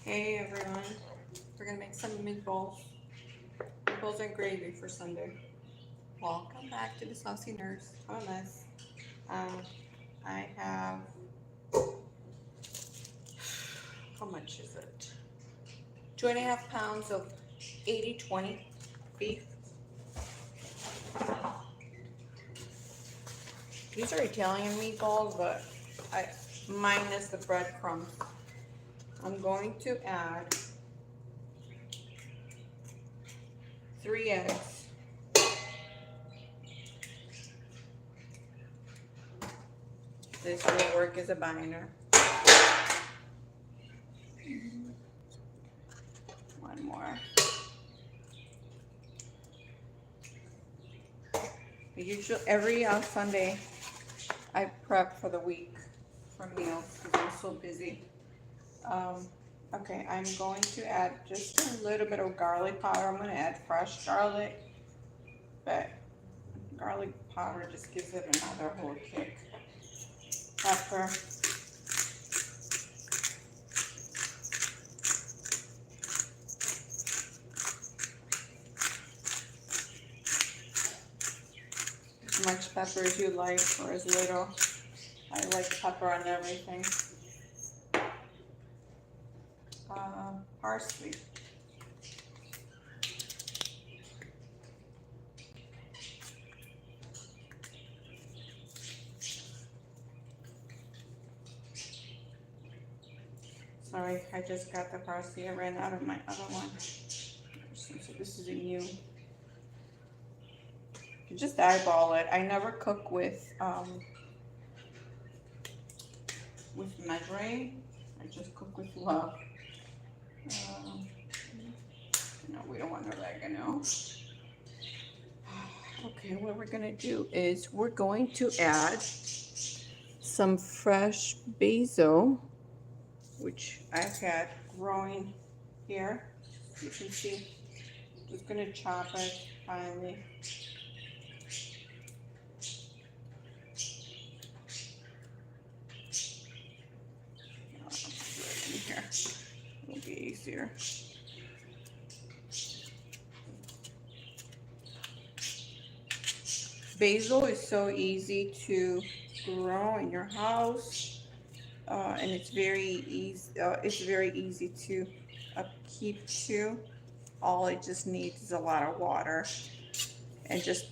Hey everyone, we're gonna make some meatballs. Meatballs and gravy for Sunday. Welcome back to the Saucy Nurse. I'm a mess. Um, I have, how much is it? 2.5 pounds of 80/20 beef. These are Italian meatballs, but I minus the breadcrumbs. I'm going to add 3 eggs. This will work as a binder. One more. Usually every Sunday I prep for the week for meals because I'm so busy. Okay, I'm going to add just a little bit of garlic powder. I'm going to add fresh garlic, but garlic powder just gives it another whole kick. Pepper. As much pepper as you like or as little. I like pepper on everything. Parsley. Sorry, I just got the parsley. I ran out of my other one. So this is a new. You just eyeball it. I never cook with measuring. I just cook with love. No, we don't want oregano. Okay, what we're gonna do is we're going to add some fresh basil, which I've had growing here. You can see. Just gonna chop it finely. In here, it'll be easier. Basil is so easy to grow in your house, and it's very easy. It's very easy to upkeep too. All it just needs is a lot of water, and just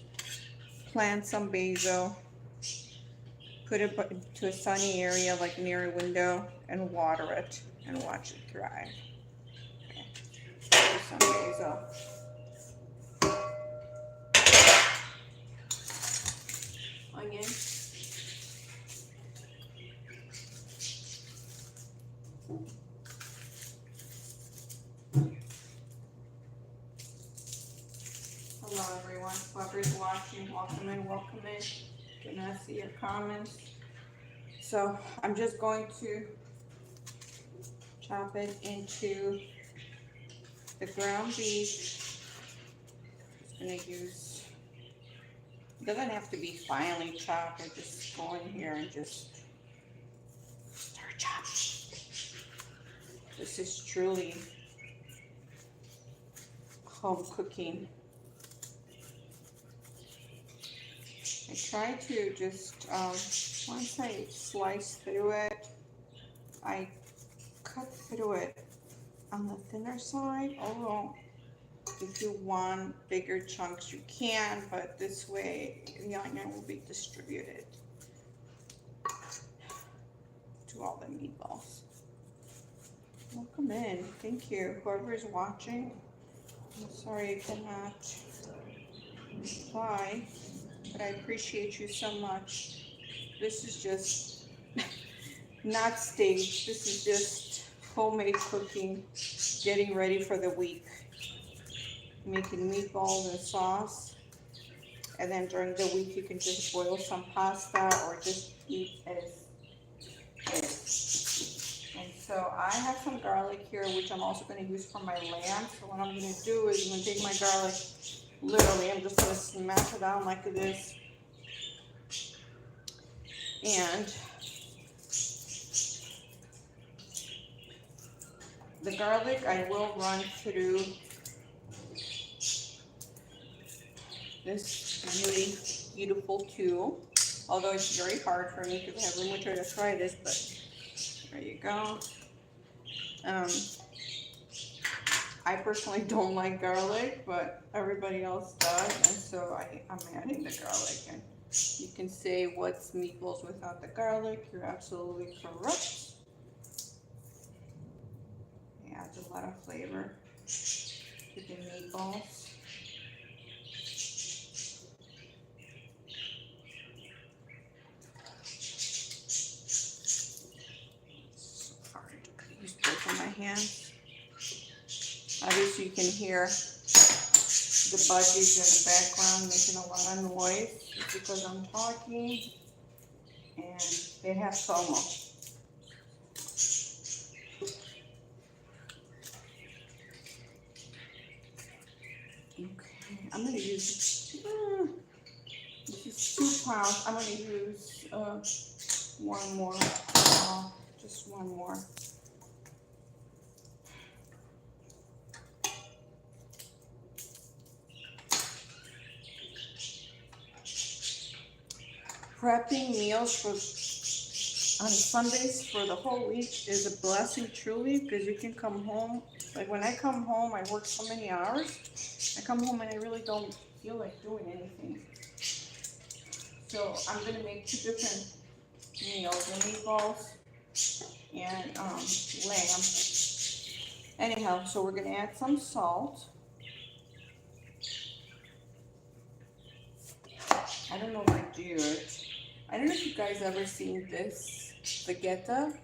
plant some basil. Put it into a sunny area, like near a window, and water it, and watch it thrive. Okay. Some basil. Onion. Hello everyone, whoever's watching, welcome in, welcome in. Can I see your comments? So I'm just going to chop it into the ground beef. Just gonna use, it doesn't have to be finely chopped. I just go in here and just start chopping. This is truly home cooking. I try to just, once I slice through it, I cut through it on the thinner side. Although, if you want bigger chunks, you can, but this way the onion will be distributed to all the meatballs. Welcome in. Thank you. Whoever is watching, I'm sorry I cannot reply, but I appreciate you so much. This is just not staged. This is just homemade cooking, getting ready for the week. Making meatballs and sauce. And then during the week, you can just boil some pasta or just eat as is. And so I have some garlic here, which I'm also going to use for my lamb. So what I'm going to do is I'm going to take my garlic, literally, I'm just going to smash it down like this. And The garlic I will run through this really beautiful tool, although it's very hard for me because I have rheumatoid arthritis, but there you go. I personally don't like garlic, but everybody else does, and so I'm adding the garlic. And you can say, what's meatballs without the garlic? You're absolutely correct. It adds a lot of flavor to the meatballs. It's so hard to use both of my hands. Obviously, you can hear the budgies in the background making a lot of noise. It's because I'm talking and they have FOMO. Okay, I'm going to use, this is 2 pounds. I'm going to use one more, just one more. Prepping meals for on Sundays for the whole week is a blessing truly, because you can come home. Like when I come home, I work so many hours. I come home and I really don't feel like doing anything. So I'm gonna make 2 different meals: the meatballs and lamb. Anyhow, so we're gonna add some salt. I don't know if I do it. I don't know if you guys ever seen this spaghetti.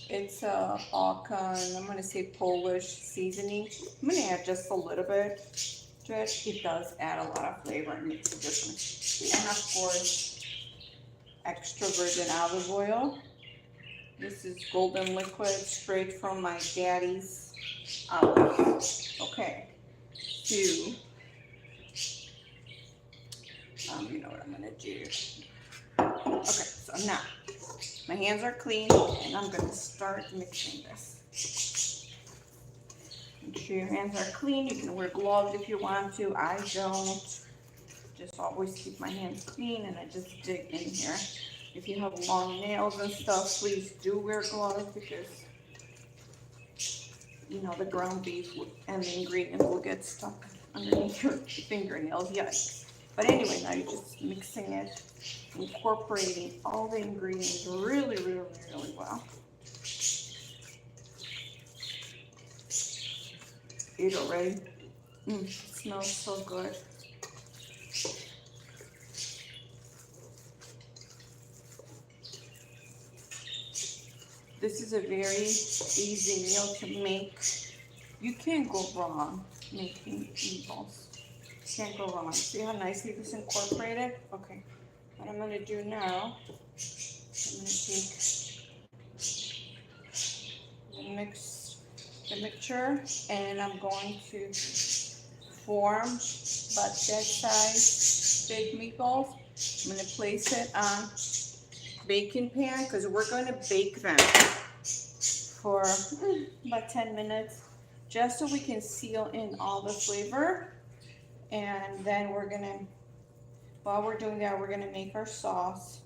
It's a Balkan, I'm gonna say Polish seasoning. I'm gonna add just a little bit to it. It does add a lot of flavor and makes a difference. And of course, extra virgin olive oil. This is golden liquid straight from my daddy's olive. Okay, you know what I'm gonna do. Okay, so now my hands are clean and I'm gonna start mixing this. Make sure your hands are clean. You can wear gloves if you want to. I don't. Just always keep my hands clean and I just dig in here. If you have long nails and stuff, please do wear gloves, because you know the ground beef and the ingredients will get stuck underneath your fingernails. Yikes. But anyway, now you're just mixing it, incorporating all the ingredients really, really, really well. It already smells so good. This is a very easy meal to make. You can't go wrong making meatballs. Can't go wrong. See how nicely this incorporated? Okay. What I'm going to do now, I'm going to take the mixture and I'm going to form about that size big meatballs. I'm going to place it on baking pan, because we're going to bake them for about 10 minutes just so we can seal in all the flavor. And then we're gonna, while we're doing that, we're gonna make our sauce.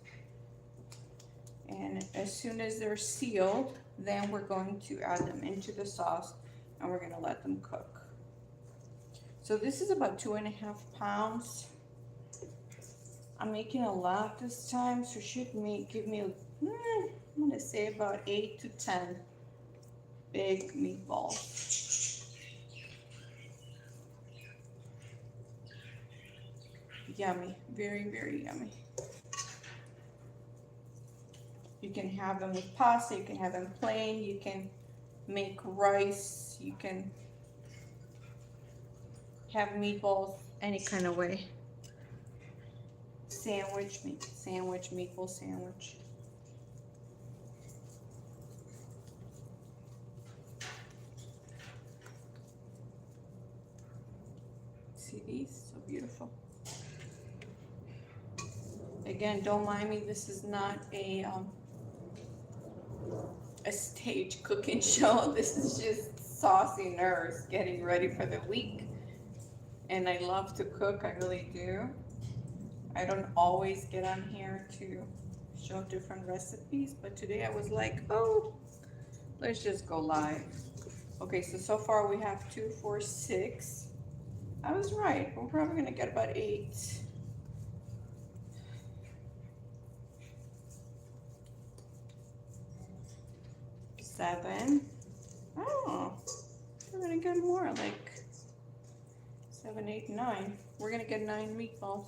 And as soon as they're sealed, then we're going to add them into the sauce and we're gonna let them cook. So this is about 2.5 pounds. I'm making a lot this time, so it should give me, I'm gonna say about 8 to 10 big meatballs. Yummy, very, very yummy. You can have them with pasta, you can have them plain, you can make rice, you can have meatballs any kind of way. Sandwich, meatball sandwich. See these? So beautiful. Again, don't mind me, this is not a stage cooking show. This is just Saucy nurse getting ready for the week. And I love to cook, I really do. I don't always get on here to show different recipes, but today I was like, oh, let's just go live. Okay, so far we have 2, 4, 6. I was right. We're probably gonna get about 8. 7. Oh, we're gonna get more, like 7, 8, 9. We're gonna get 9 meatballs.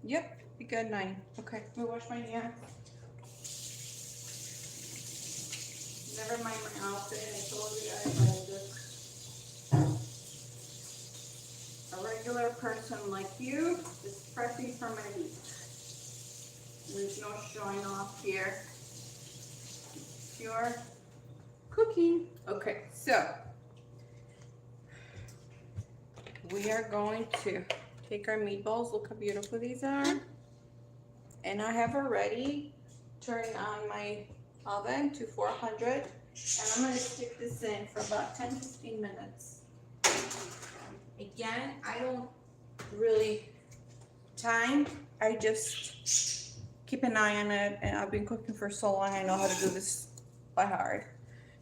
Yep, we got 9. Okay, let me wash my hands. Never mind my outfit. I told you guys I'm just a regular person like you, just prepping for my week. There's no showing off here. Pure cooking. Okay, so we are going to take our meatballs. Look how beautiful these are. And I have already turned on my oven to 400. And I'm going to stick this in for about 10-15 minutes. Again, I don't really time. I just keep an eye on it. And I've been cooking for so long. I know how to do this by heart.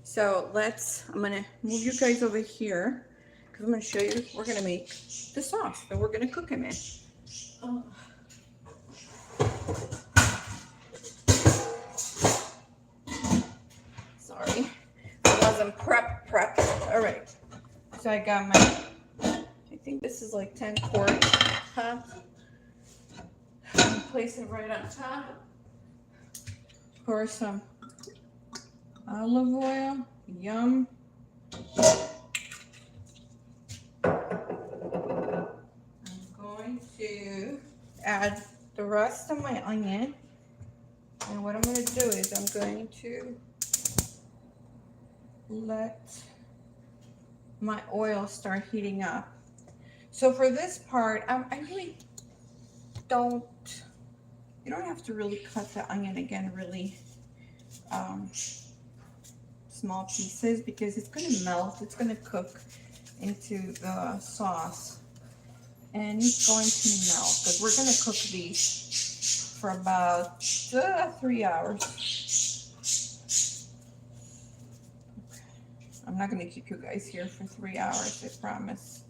So I'm going to move you guys over here. Because I'm going to show you, we're going to make the sauce that we're going to cook them in. Oh. Sorry, I wasn't prepped. All right, so I got my, I think this is like 10 quarts, huh? Place it right on top. Pour some olive oil, yum. To add the rest of my onion, and what I'm going to do is I'm going to let my oil start heating up. So for this part, I really don't, you don't have to really cut the onion again really small pieces, because it's going to melt, it's going to cook into the sauce. And it's going to melt, because we're going to cook these for about 3 hours. Okay. I'm not going to keep you guys here for 3 hours, I promise.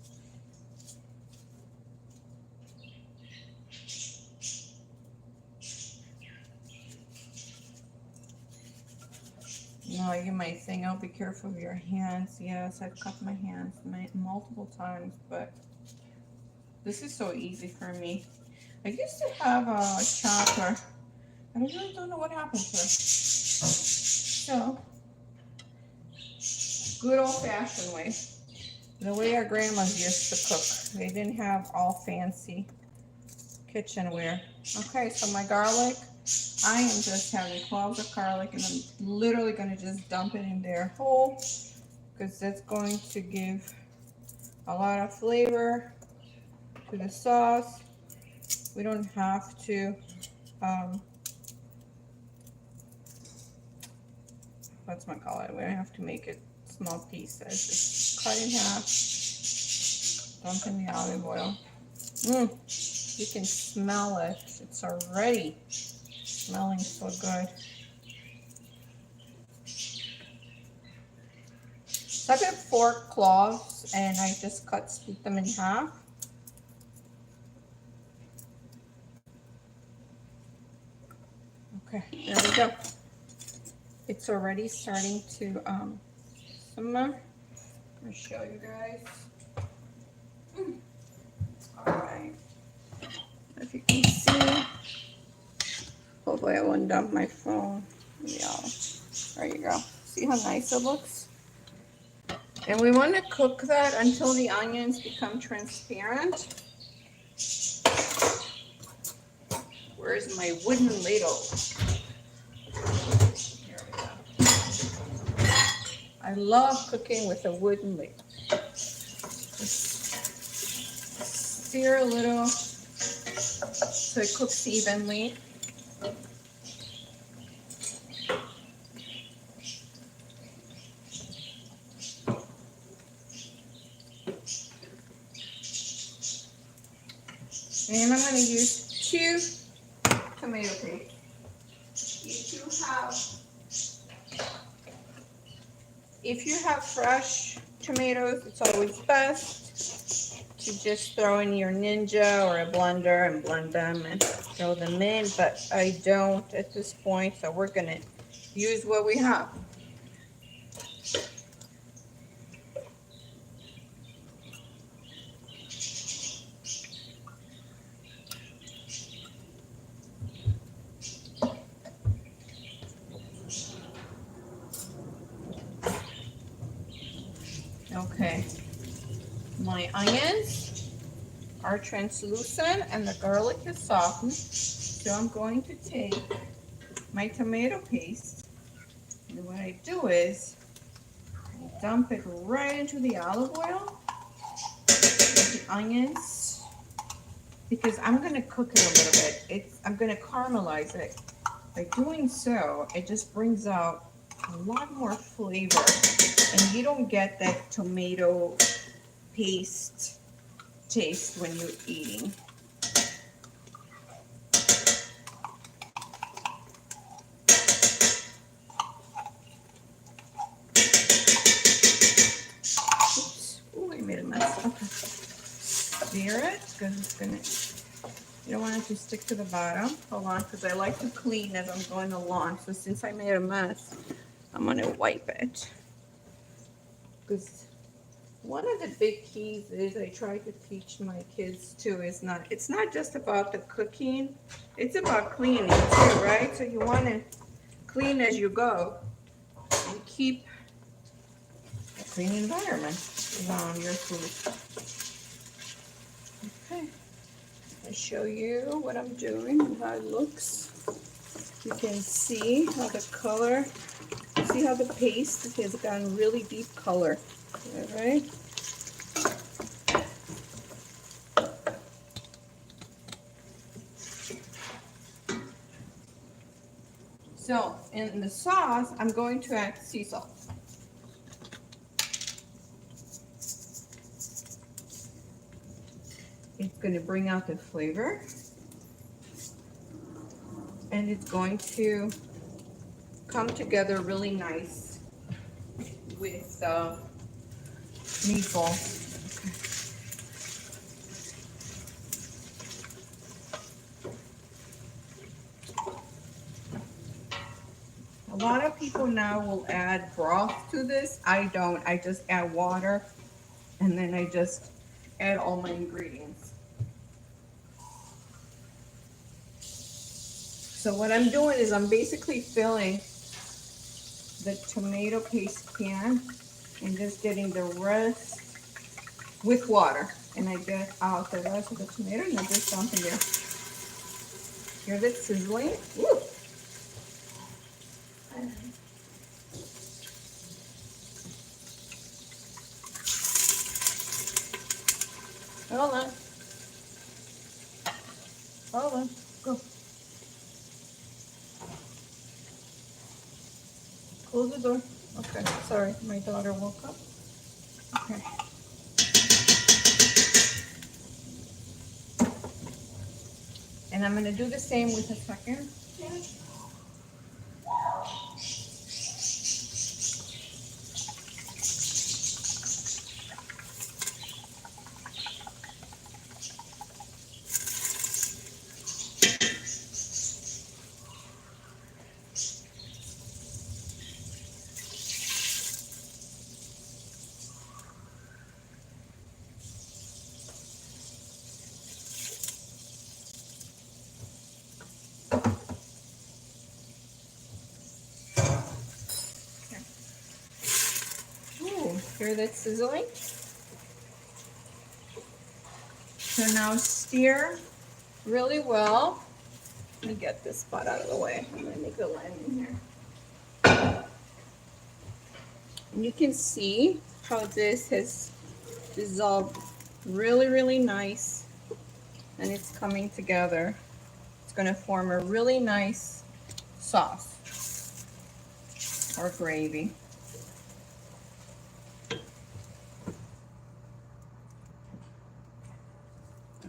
No, you might think, oh, be careful of your hands. Yes, I've cut my hands multiple times, but this is so easy for me. I used to have a chopper, and I really don't know what happened to it. So, good old-fashioned way. The way our grandmas used to cook. They didn't have all fancy kitchenware. Okay, so my garlic, I am just having cloves of garlic, and I'm literally going to just dump it in there whole, because that's going to give a lot of flavor to the sauce. We don't have to whatchamacallit, we don't have to make it small pieces. Just cut in half, dump in the olive oil. You can smell it. It's already smelling so good. So I got 4 cloves, and I just split them in half. Okay, there we go. It's already starting to simmer. Let me show you guys. All right. If you can see, hopefully I won't dump my phone. Yeah, there you go. See how nice it looks? And we want to cook that until the onions become transparent. Where's my wooden ladle? Here we go. I I love cooking with a wooden lid. Just sear a little so it cooks evenly. And I'm going to use 2 tomato paste. If you have fresh tomatoes, it's always best to just throw in your Ninja or a blender and blend them and throw them in, but I don't at this point, so we're going to use what we have. Okay, my onions are translucent and the garlic is softened. So I'm going to take my tomato paste, and what I do is I dump it right into the olive oil with the onions, because I'm going to cook it a little bit. I'm going to caramelize it. By doing so, it just brings out a lot more flavor, and you don't get that tomato paste taste when you're eating. Oops. Oh, I made a mess. Okay. Stir it because it's gonna. You don't want it to stick to the bottom. Hold on, because I like to clean as I'm going along. So since I made a mess, I'm gonna wipe it. Because one of the big keys is I try to teach my kids too is it's not just about the cooking, it's about cleaning too, right? So you want to clean as you go and keep a clean environment around your food. Okay, I'll show you what I'm doing and how it looks. You can see how the color, see how the paste has gotten really deep color, all right? So in the sauce, I'm going to add sea salt. It's going to bring out the flavor, and it's going to come together really nice with meatballs. A lot of people now will add broth to this. I don't. I just add water, and then I just add all my ingredients. So what I'm doing is I'm basically filling the tomato paste pan and just getting the rest with water. And I get out the rest of the tomato and I just dump in there. Hear that sizzling? Woo! Hold on. Hold on. Go. Close the door. Okay. Sorry, my daughter woke up. Okay. And I'm going to do the same with the second. Hear that sizzling? So now stir really well. Let me get this spot out of the way. I'm going to make a line in here. And you can see how this has dissolved really, really nice, and it's coming together. It's going to form a really nice sauce or gravy.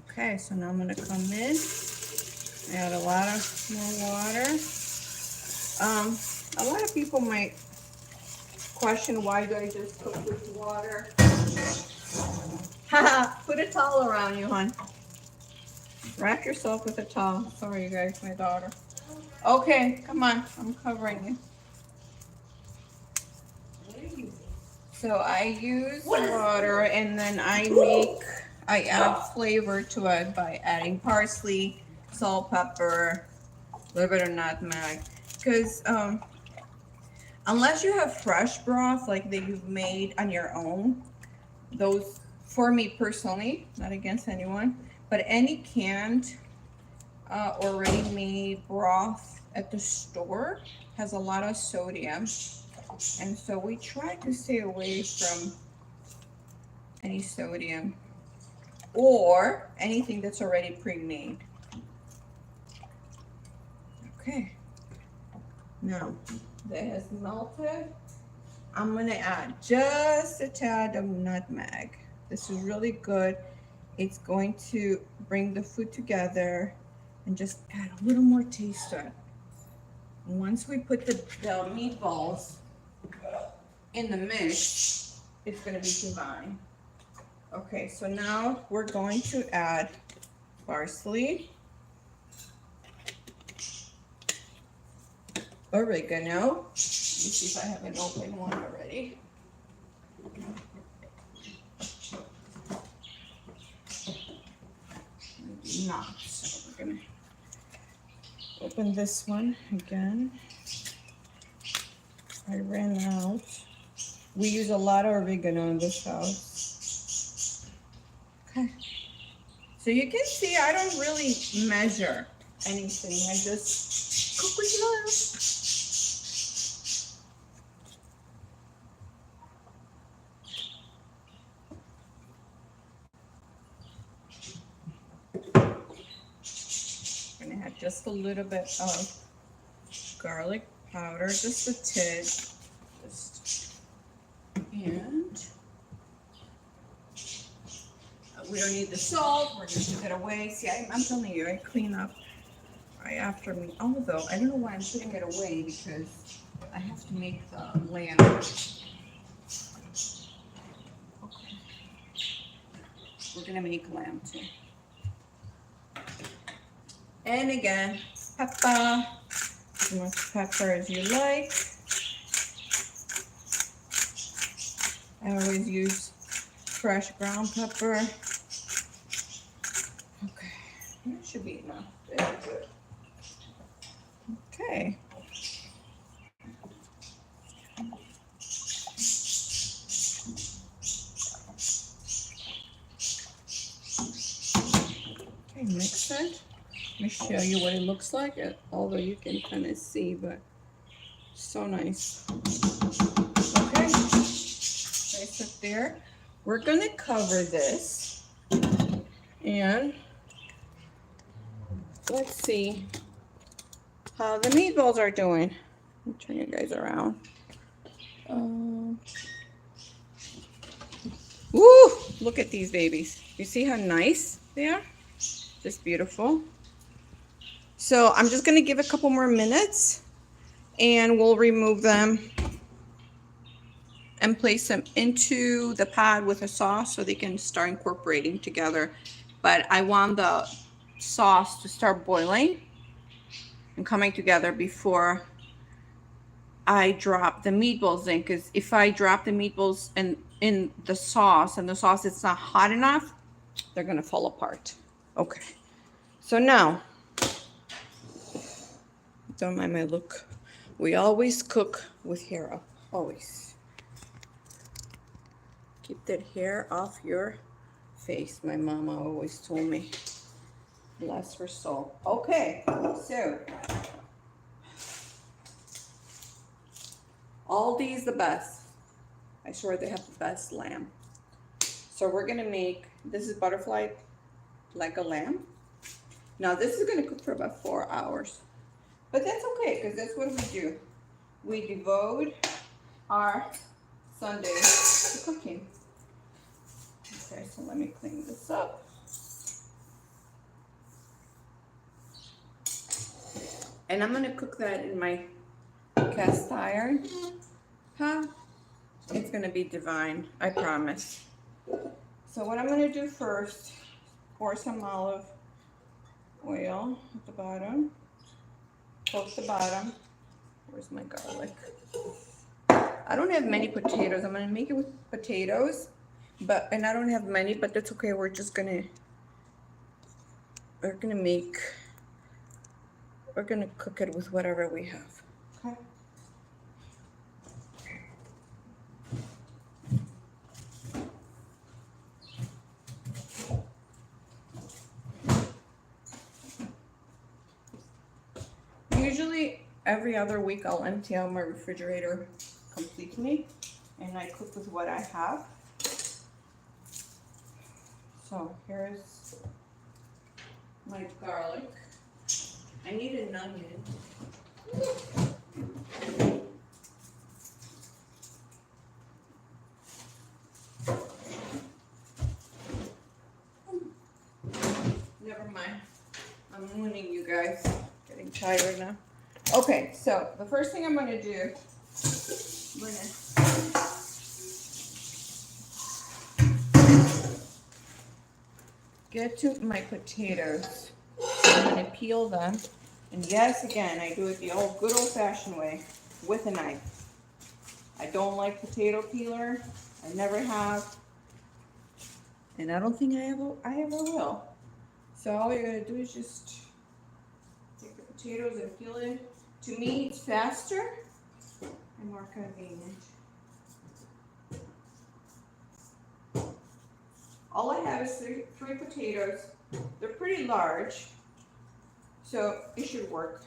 Okay, so now I'm going to come in, add a lot of more water. A lot of people might question, why do I just cook with water? Haha, put a towel around you, hon. Wrap yourself with a towel. Sorry, you guys, my daughter. Okay, come on, I'm covering you. So I use water, and then I add flavor to it by adding parsley, salt, pepper, a little bit of nutmeg. Because unless you have fresh broth like that you've made on your own, those, for me personally, not against anyone, but any canned or ready-made broth at the store has a lot of sodium, and so we try to stay away from any sodium or anything that's already pre-made. Okay, now that has melted, I'm gonna add just a tad of nutmeg. This is really good. It's going to bring the food together and just add a little more taste to it. Once we put the meatballs in the mix, it's gonna be divine. Okay, so now we're going to add parsley, oregano. Let me see if I have an open one already. Maybe not. So we're gonna open this one again. I ran out. We use a lot of oregano in this house. Okay. So you can see I don't really measure anything. I just cook with love. I'm gonna add just a little bit of garlic powder, just a tid. And we don't need the salt. We're just gonna put it away. See, I'm telling you, I clean up right after me. Although I don't know why I'm putting it away, because I have to make the lamb. Okay. We're gonna make lamb too. And again, pepper. As much pepper as you like. I always use fresh ground pepper. Okay, that should be enough. Very good. Okay. Okay, mix it. Let me show you what it looks like, although you can kind of see, but so nice. Okay, place it there. We're gonna cover this, and let's see how the meatballs are doing. Let me turn you guys around. Woo! Look at these babies. You see how nice they are? Just beautiful. So I'm just gonna give a couple more minutes, and we'll remove them and place them into the pot with a sauce so they can start incorporating together. But I want the sauce to start boiling and coming together before I drop the meatballs in, because if I drop the meatballs in the sauce and the sauce is not hot enough, they're gonna fall apart. Okay, so now, don't mind my look. We always cook with hair up, always. Keep that hair off your face, my mama always told me. Bless her soul. Okay, so Aldi's the best. I swear they have the best lamb. So we're gonna make, this is butterfly like a lamb. Now this is gonna cook for about 4 hours, but that's okay, because that's what we do. We devote our Sundays to cooking. Okay, so let me clean this up. And I'm gonna cook that in my cast iron. Huh? It's gonna be divine, I promise. So what I'm gonna do first, pour some olive oil at the bottom, coat the bottom. Where's my garlic? I don't have many potatoes. I'm gonna make it with potatoes, and I don't have many, but that's okay. We're gonna cook it with whatever we have. Okay. Usually every other week I'll empty out my refrigerator completely and I cook with what I have. So here's my garlic. I need an onion. Never mind. I'm winning, you guys. Getting tired now. Okay, so the first thing I'm gonna do, I'm gonna get to my potatoes. I'm gonna peel them. And yes, again, I do it the old good old-fashioned way with a knife. I don't like potato peeler. I never have. And I don't think I ever will. So all you're gonna do is just take the potatoes and peel it. To me, it's faster and more convenient. All I have is three potatoes. They're pretty large, so it should work.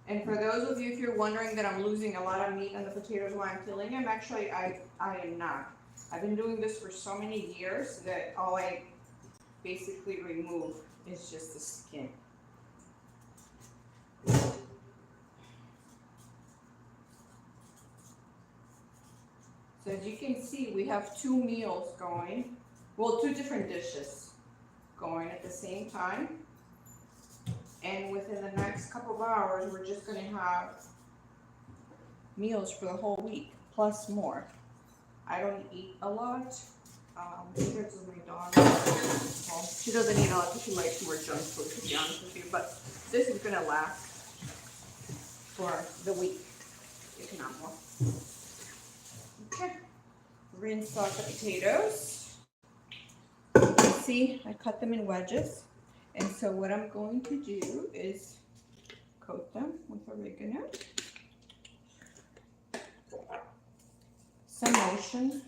And for those of you, if you're wondering that I'm losing a lot of meat on the potatoes while I'm peeling them, actually I am not. I've been doing this for so many years that all I basically remove is just the skin. So as you can see, we have 2 meals going. Well, 2 different dishes going at the same time. And within the next couple of hours, we're just gonna have meals for the whole week, plus more. I don't eat a lot. Neither does my daughter. Well, she doesn't eat a lot because she likes more junk food, to be honest with you. But this is gonna last for the week, if not more. Okay, rinse off the potatoes. See, I cut them in wedges. And so what I'm going to do is coat them with oregano, some lotion,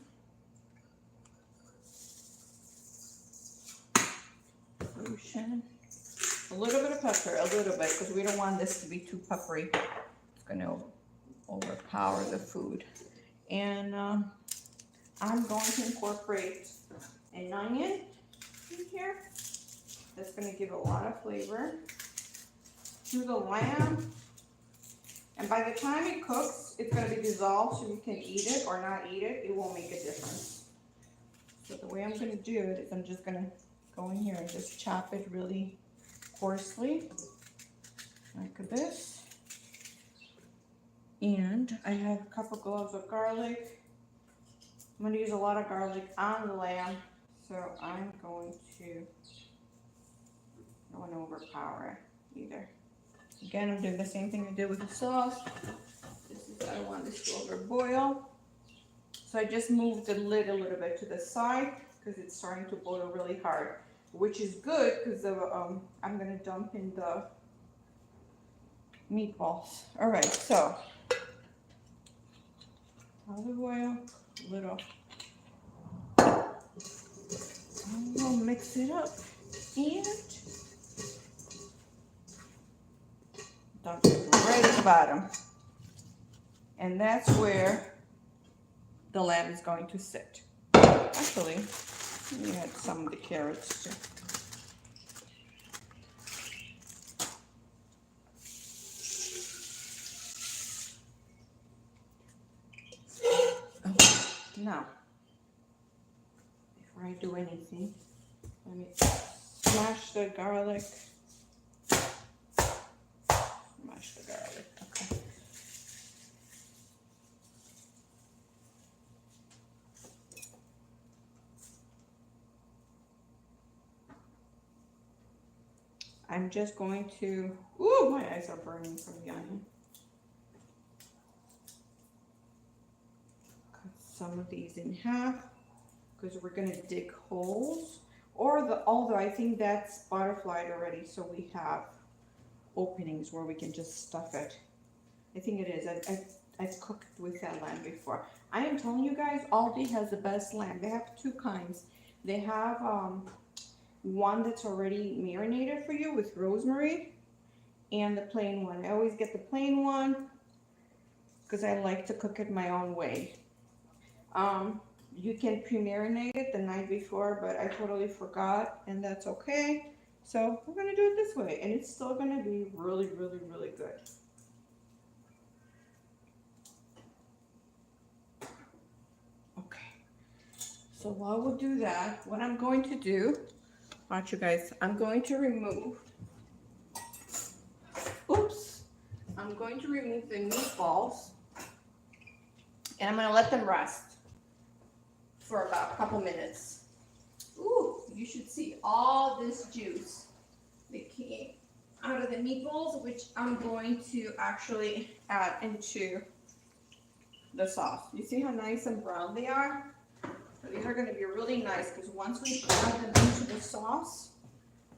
a little bit of pepper, a little bit, because we don't want this to be too peppery. It's going to overpower the food. And I'm going to incorporate an onion in here. That's going to give a lot of flavor to the lamb. And by the time it cooks, it's going to be dissolved so you can eat it or not eat it. It won't make a difference. So the way I'm going to do it is I'm just going to go in here and just chop it really coarsely, like this. And I have a couple cloves of garlic. I'm going to use a lot of garlic on the lamb, so I'm going to, I don't want to overpower it either. Again, I'm doing the same thing I did with the sauce. I don't want this to overboil. So I just moved the lid a little bit to the side because it's starting to boil really hard, which is good because I'm going to dump in the meatballs. All right, so olive oil, a little. I'll mix it up. And dump it right at the bottom. And that's where the lamb is going to sit. Actually, let me add some of the carrots too. Okay. Now, before I do anything, let me smash the garlic. Smash the garlic, okay. I'm just going to, ooh, my eyes are burning from the onion. Cut some of these in half because we're gonna dig holes. Although I think that's butterflied already, so we have openings where we can just stuff it. I think it is. I've cooked with that lamb before. I am telling you guys, Aldi has the best lamb. They have two kinds. They have one that's already marinated for you with rosemary, and the plain one. I always get the plain one because I like to cook it my own way. You can pre-marinate it the night before, but I totally forgot, and that's okay. So we're gonna do it this way, and it's still gonna be really, really, really good. Okay, so while we do that, what I'm going to do, watch you guys, I'm going to remove, oops, I'm going to remove the meatballs, and I'm gonna let them rest for about a couple minutes. Ooh, you should see all this juice that came out of the meatballs, which I'm going to actually add into the sauce. You see how nice and brown they are? So these are gonna be really nice because once we add them into the sauce,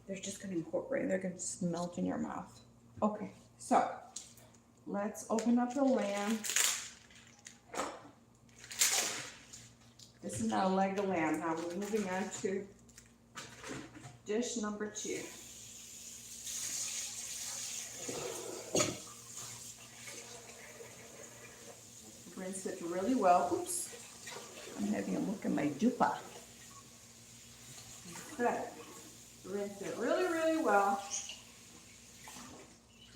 they're just gonna incorporate, they're gonna just melt in your mouth. Okay, so let's open up the lamb. This is now a leg of lamb. Now we're moving on to dish number 2. Rinse it really well. Oops. I'm having a look at my dupa. Good. Rinse it really, really well.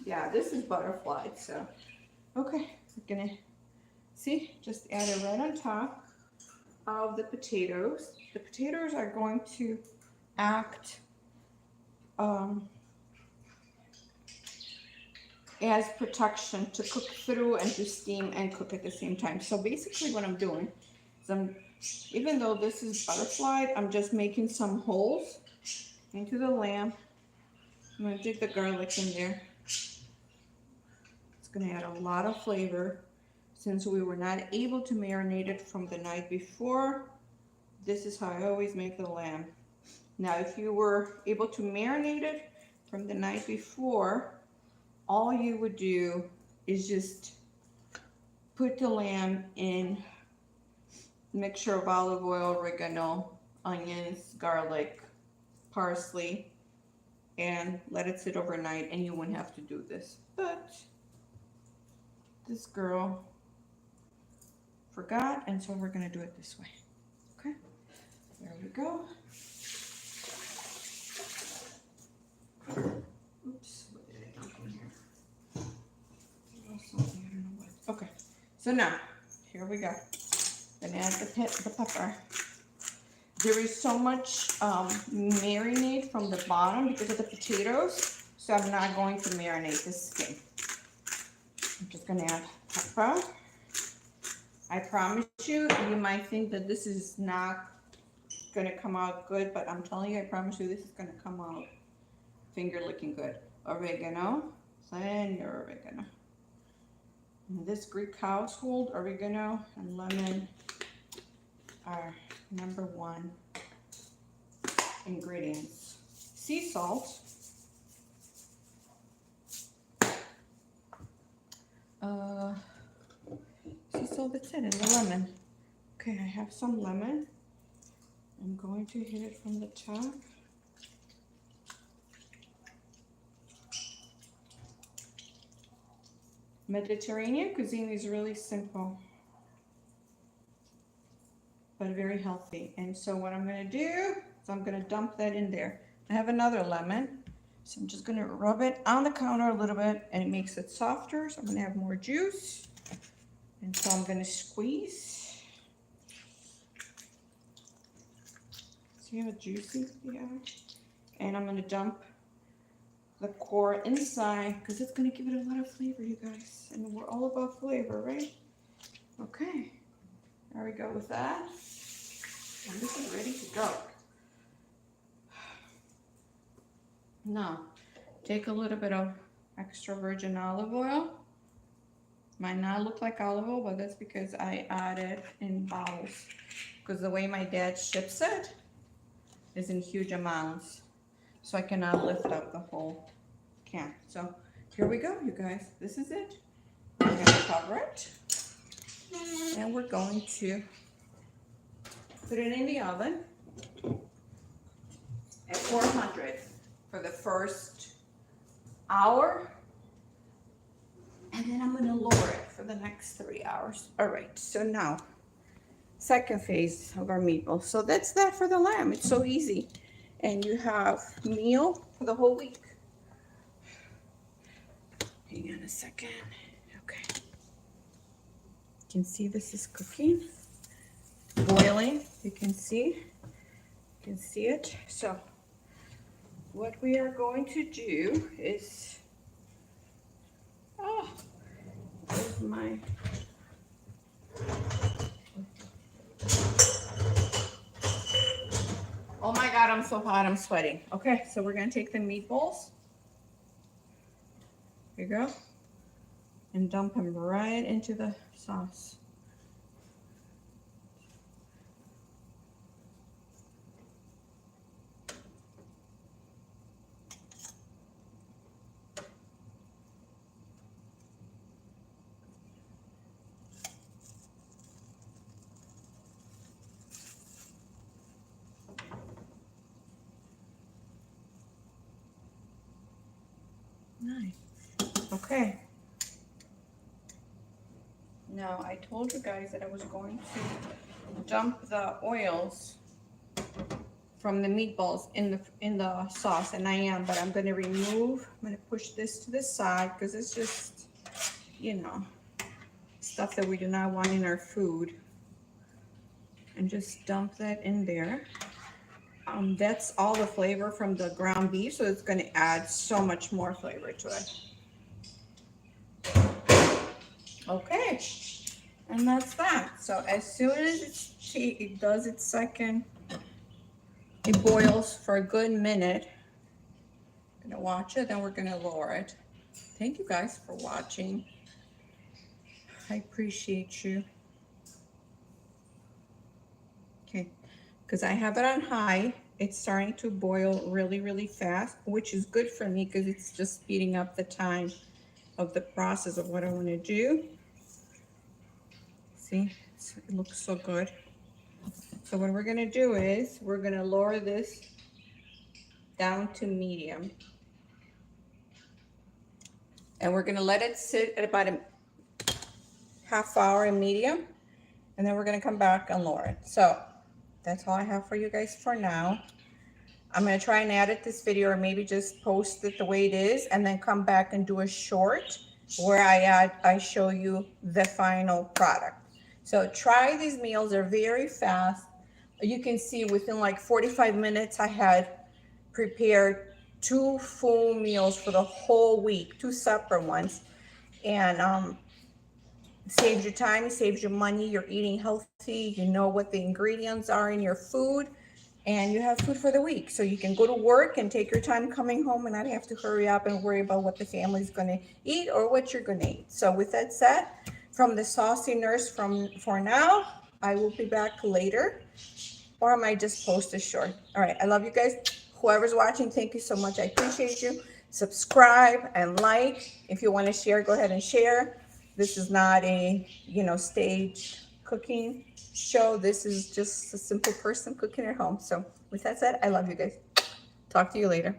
Yeah, this is butterflied, so. Okay, we're gonna, see, just add it right on top of the potatoes. The potatoes are going to act as protection to cook through and to steam and cook at the same time. So basically what I'm doing is even though this is butterflied, I'm just making some holes into the lamb. I'm gonna dig the garlic in there. It's gonna add a lot of flavor. Since we were not able to marinate it from the night before, this is how I always make the lamb. Now, if you were able to marinate it from the night before, all you would do is just put the lamb in a mixture of olive oil, oregano, onions, garlic, parsley, and let it sit overnight, and you wouldn't have to do this. But this girl forgot, and so we're gonna do it this way. Okay, there we go. Oops, what did I do in here? Something, I don't know what. Okay, so now here we go. Gonna add the pepper. There is so much marinade from the bottom because of the potatoes, so I'm not going to marinate the skin. I'm just gonna add pepper. I promise you, you might think that this is not gonna come out good, but I'm telling you, I promise you, this is gonna come out finger looking good. Oregano, plenty of oregano. In this Greek household, oregano and lemon are number 1 ingredients. Sea salt. Sea salt, that's it, and the lemon. Okay, I have some lemon. I'm going to hit it from the top. Mediterranean cuisine is really simple, but very healthy. And so what I'm gonna do is I'm gonna dump that in there. I have another lemon, so I'm just gonna rub it on the counter a little bit, and it makes it softer, so I'm gonna have more juice. And so I'm gonna squeeze. See how juicy they are? And I'm gonna dump the core inside, because it's gonna give it a lot of flavor, you guys. And we're all about flavor, right? Okay, there we go with that. And this is ready to go. Now, take a little bit of extra virgin olive oil. Might not look like olive oil, but that's because I added in bottles. Because the way my dad ships it is in huge amounts. So I cannot lift up the whole can. So here we go, you guys. This is it. I'm going to cover it. And we're going to put it in the oven at 400 for the first hour. And then I'm gonna lower it for the next 3 hours. All right, so now, second phase of our meatballs. So that's that for the lamb. It's so easy. And you have meal for the whole week. Hang on a second. Okay. You can see this is cooking, boiling. You can see it. So what we are going to do is, where's my, oh my God, I'm so hot, I'm sweating. Okay, so we're gonna take the meatballs. Here you go. And dump them right into the sauce. Nice. Okay. Now, I told you guys that I was going to dump the oils from the meatballs in the sauce, and I am, but I'm going to push this to the side because it's just, you know, stuff that we do not want in our food. And just dump that in there. That's all the flavor from the ground beef, so it's going to add so much more flavor to it. Okay, and that's that. So as soon as it does its second, it boils for a good minute. I'm gonna watch it, then we're gonna lower it. Thank you guys for watching. I appreciate you. Okay, because I have it on high. It's starting to boil really, really fast, which is good for me because it's just speeding up the time of the process of what I want to do. See, it looks so good. So what we're going to do is we're going to lower this down to medium. And we're going to let it sit at about a half hour in medium. And then we're going to come back and lower it. So that's all I have for you guys for now. I'm going to try and edit this video, or maybe just post it the way it is and then come back and do a short where I show you the final product. So try these meals. They're very fast. You can see within like 45 minutes, I had prepared 2 full meals for the whole week, 2 separate ones. And saves you time, it saves you money. You're eating healthy. You know what the ingredients are in your food, and you have food for the week. So you can go to work and take your time coming home and not have to hurry up and worry about what the family's going to eat or what you're going to eat. So with that said, from the Saucy Nurse for now, I will be back later, or I might just post a short. All right, I love you guys. Whoever's watching, thank you so much. I appreciate you. Subscribe and like. If you want to share, go ahead and share. This is not a, staged cooking show. This is just a simple person cooking at home. So with that said, I love you guys. Talk to you later.